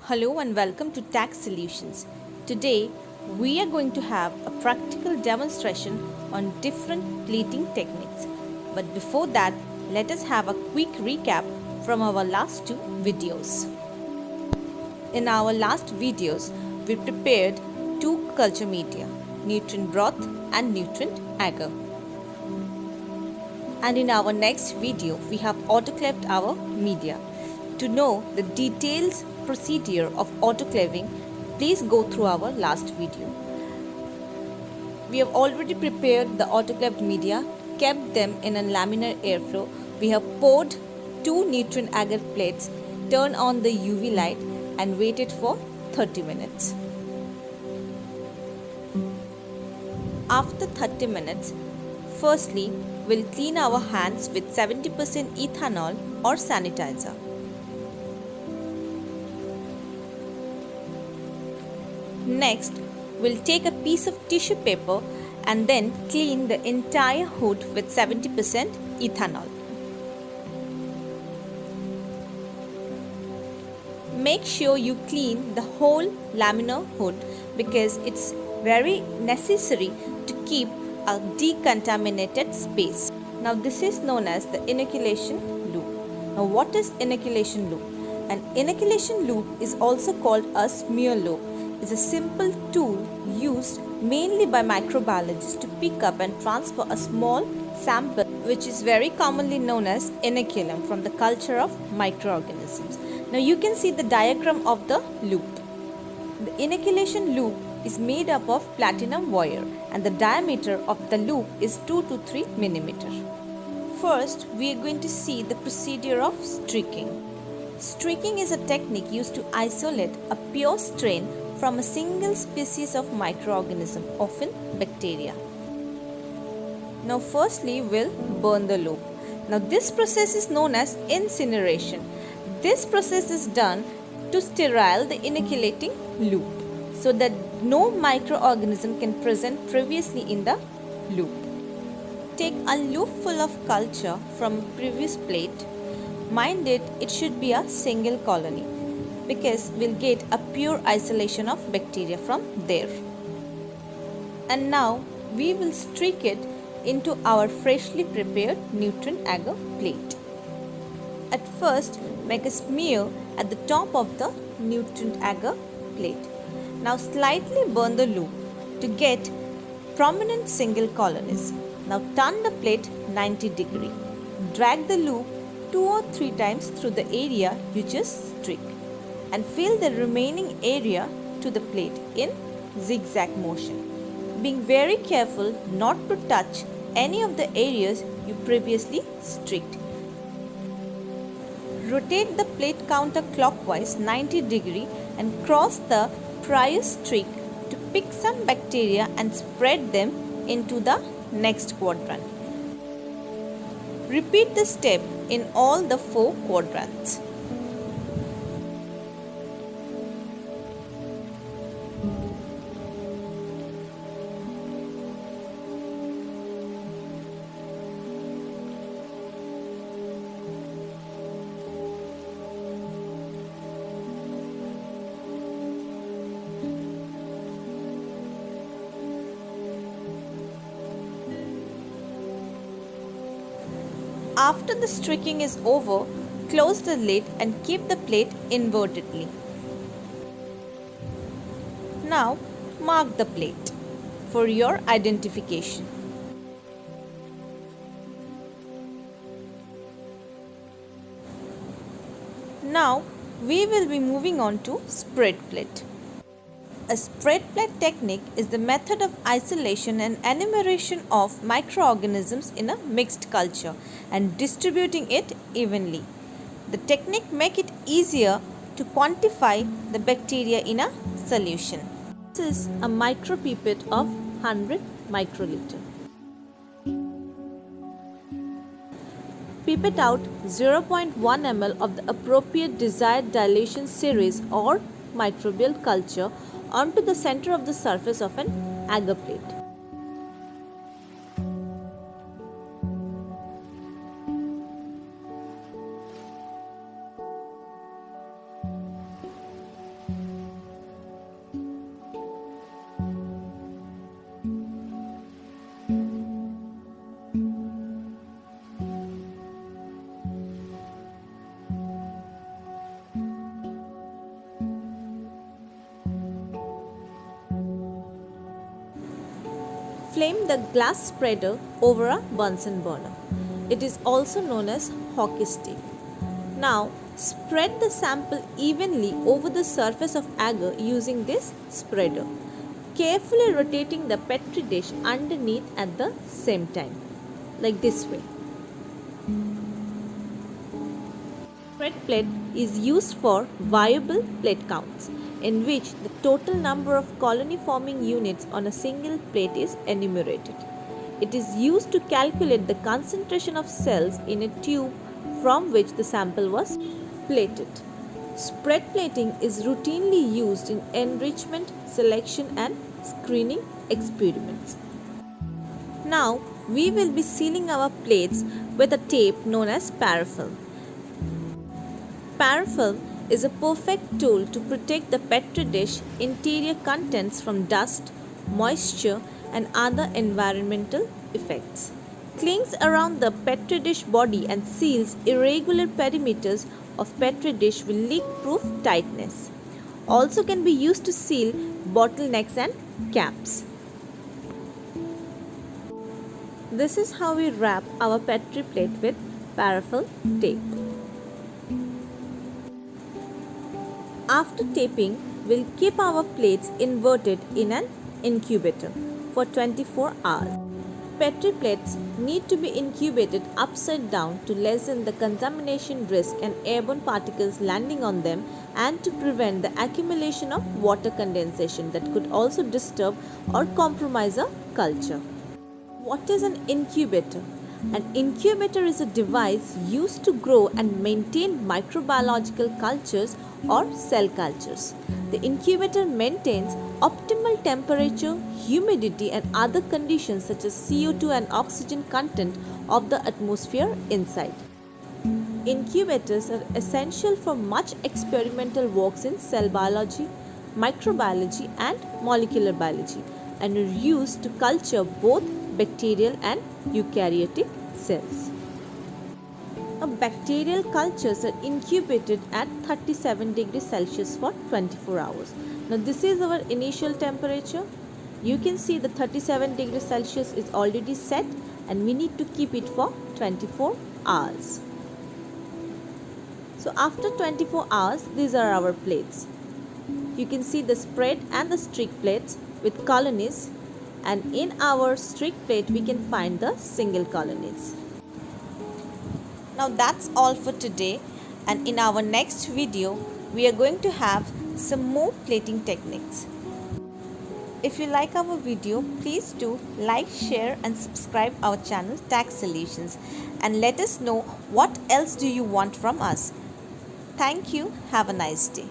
Hello and welcome to Tax Solutions. Today we are going to have a practical demonstration on different plating techniques. But before that, let us have a quick recap from our last two videos. In our last videos, we prepared two culture media, nutrient broth and nutrient agar. And in our next video, we have autoclaved our media. To know the details procedure of autoclaving, please go through our last video. We have already prepared the autoclaved media, kept them in a laminar airflow. We have poured 2 nutrient agar plates, turned on the UV light and waited for 30 minutes. After 30 minutes, firstly, we'll clean our hands with 70% ethanol or sanitizer. Next, we'll take a piece of tissue paper and then clean the entire hood with 70% ethanol. Make sure you clean the whole laminar hood because it's very necessary to keep a decontaminated space. Now this is known as the inoculation loop. Now what is inoculation loop? An inoculation loop is also called a smear loop. It's a simple tool used mainly by microbiologists to pick up and transfer a small sample which is very commonly known as inoculum from the culture of microorganisms. Now you can see the diagram of the loop. The inoculation loop is made up of platinum wire and the diameter of the loop is 2 to 3 mm. First, we are going to see the procedure of streaking. Streaking is a technique used to isolate a pure strain from a single species of microorganism, often bacteria. Now firstly, we'll burn the loop. Now this process is known as incineration. This process is done to sterile the inoculating loop so that no microorganism can present previously in the loop. Take a loop full of culture from a previous plate. Mind it should be a single colony because we'll get a pure isolation of bacteria from there. And now we will streak it into our freshly prepared nutrient agar plate. At first, make a smear at the top of the nutrient agar plate. Now slightly burn the loop to get prominent single colonies. Now turn the plate 90 degrees. Drag the loop 2 or 3 times through the area you just streaked and fill the remaining area to the plate in zigzag motion, being very careful not to touch any of the areas you previously streaked. Rotate the plate counterclockwise 90 degrees and cross the prior streak to pick some bacteria and spread them into the next quadrant. Repeat this step in all the 4 quadrants. After the streaking is over, close the lid and keep the plate invertedly. Now mark the plate for your identification. Now we will be moving on to spread plate. A spread plate technique is the method of isolation and enumeration of microorganisms in a mixed culture and distributing it evenly. The technique makes it easier to quantify the bacteria in a solution. This is a micropipette of 100 microliter. Pipette out 0.1 ml of the appropriate desired dilation series or microbial culture onto the center of the surface of an agar plate. flame the glass spreader over a Bunsen burner. It is also known as hockey stick. Now, spread the sample evenly over the surface of agar using this spreader, carefully rotating the petri dish underneath at the same time, like this way. Spread plate is used for viable plate counts, in which the total number of colony forming units on a single plate is enumerated. It is used to calculate the concentration of cells in a tube from which the sample was plated. Spread plating is routinely used in enrichment, selection and screening experiments. Now, we will be sealing our plates with a tape known as parafilm. Parafilm is a perfect tool to protect the petri dish interior contents from dust, moisture and other environmental effects. Clings around the petri dish body and seals irregular perimeters of petri dish with leak-proof tightness. Also can be used to seal bottlenecks and caps. This is how we wrap our petri plate with parafilm tape. After taping, we'll keep our plates inverted in an incubator for 24 hours. Petri plates need to be incubated upside down to lessen the contamination risk and airborne particles landing on them and to prevent the accumulation of water condensation that could also disturb or compromise a culture. What is an incubator? An incubator is a device used to grow and maintain microbiological cultures or cell cultures. The incubator maintains optimal temperature, humidity and other conditions such as CO2 and oxygen content of the atmosphere inside. Incubators are essential for much experimental works in cell biology, microbiology and molecular biology and are used to culture both bacterial and eukaryotic cells. Bacterial cultures are incubated at 37 degrees Celsius for 24 hours. Now this is our initial temperature. You can see the 37 degrees Celsius is already set and we need to keep it for 24 hours. So after 24 hours, these are our plates. You can see the spread and the streak plates with colonies, and in our streak plate we can find the single colonies. Now that's all for today, and in our next video we are going to have some more plating techniques. If you like our video, please do like, share and subscribe our channel Tax Solutions and let us know what else do you want from us. Thank you. Have a nice day.